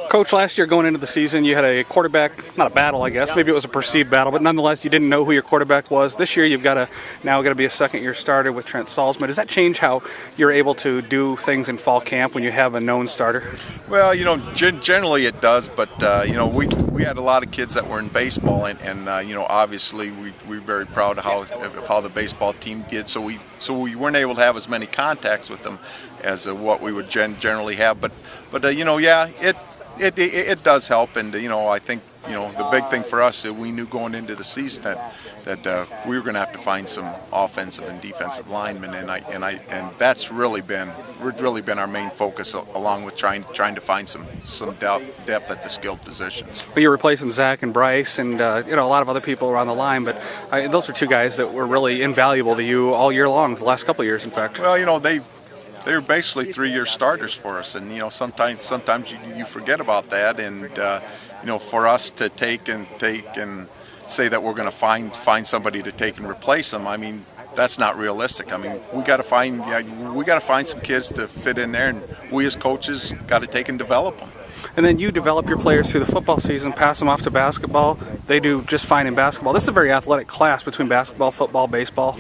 Coach, last year going into the season, you had a quarterback, not a battle, I guess. Maybe it was a perceived battle, but nonetheless, you didn't know who your quarterback was. This year, you've got to be a second-year starter with Trent Salzman. Does that change how you're able to do things in fall camp when you have a known starter? Well, generally it does, but we had a lot of kids that were in baseball, and obviously we're very proud of how the baseball team did. So we weren't able to have as many contacts with them as what we would generally have. But yeah, it does help, and I think the big thing for us, we knew going into the season that we were going to have to find some offensive and defensive linemen, and that's really been our main focus, along with trying to find some depth at the skilled positions. But you're replacing Zach and Bryce, and a lot of other people around the line, but those are two guys that were really invaluable to you all year long, the last couple of years, in fact. Well, they're basically 3-year starters for us, and sometimes you forget about that, and for us to take and say that we're going to find somebody to take and replace them, I mean, that's not realistic. I mean, we got to find some kids to fit in there, and we as coaches got to take and develop them. And then you develop your players through the football season, pass them off to basketball. They do just fine in basketball. This is a very athletic class between basketball, football, baseball.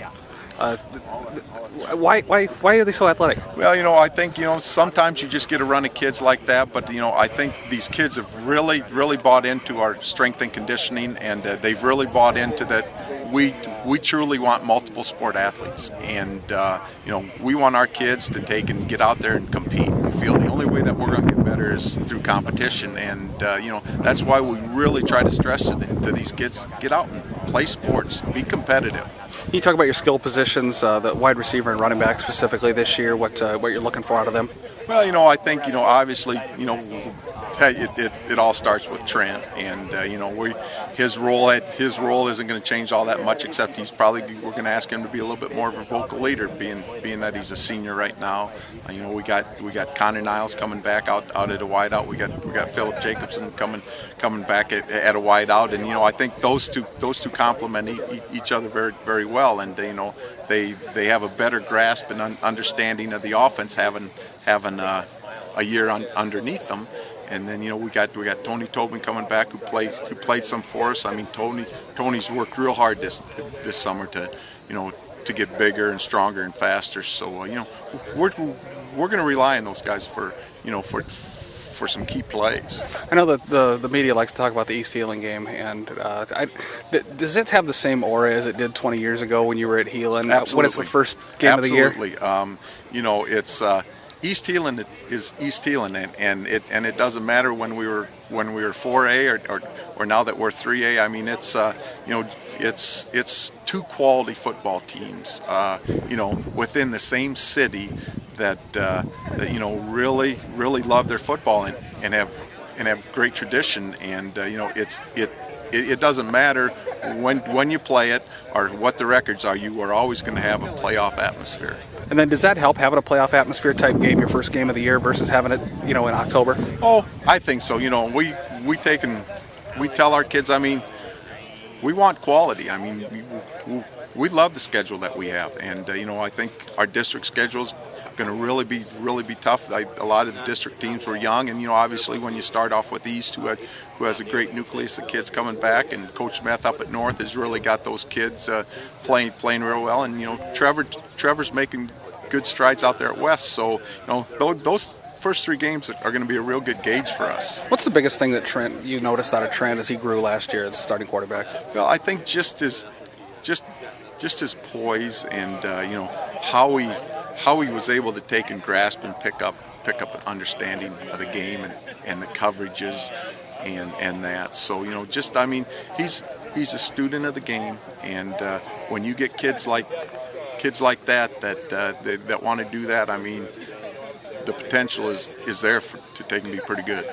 Why are they so athletic? Well, I think sometimes you just get a run of kids like that, but I think these kids have really bought into our strength and conditioning, and they've really bought into that we truly want multiple sport athletes, and we want our kids to take and get out there and compete. We feel the only way that we're going to get better is through competition, and that's why we really try to stress it to these kids: get out and play sports, be competitive. Can you talk about your skill positions, the wide receiver and running back specifically this year, what you're looking for out of them? Well, I think, obviously, it all starts with Trent, and his role isn't going to change all that much, except we're going to ask him to be a little bit more of a vocal leader, being that he's a senior right now. We got Connor Niles coming back out at a wide out. We got Philip Jacobson coming back at a wide out, and I think those two complement each other very, very well, and they have a better grasp and understanding of the offense, having a year underneath them. And then we got Tony Tobin coming back, who played some for us. I mean, Tony's worked real hard this summer to get bigger and stronger and faster. So we're going to rely on those guys for some key plays. I know that the media likes to talk about the East Heelan game, and does it have the same aura as it did 20 years ago when you were at Heelan? Absolutely. What is the first game of the year? Absolutely. It's East Heelan is East Heelan, and it doesn't matter when we were 4A or now that we're 3A. I mean, it's two quality football teams, within the same city that really love their football and have great tradition, and it doesn't matter when you play it or what the records are. You are always going to have a playoff atmosphere. And then does that help, having a playoff atmosphere type game, your first game of the year, versus having it in October? Oh, I think so. We tell our kids, I mean, we want quality. I mean, we love the schedule that we have, and I think our district schedule's going to really be tough. A lot of the district teams were young, and obviously when you start off with East, who has a great nucleus of kids coming back, and Coach Meth up at North has really got those kids playing real well, and Trevor's making good strides out there at West. So those first 3 games are going to be a real good gauge for us. What's the biggest thing that you noticed out of Trent as he grew last year as starting quarterback? Well, I think just his poise, and how he was able to take and grasp and pick up an understanding of the game and the coverages and that. So I mean, he's a student of the game, and when you get kids like that want to do that, I mean, the potential is there to take and be pretty good.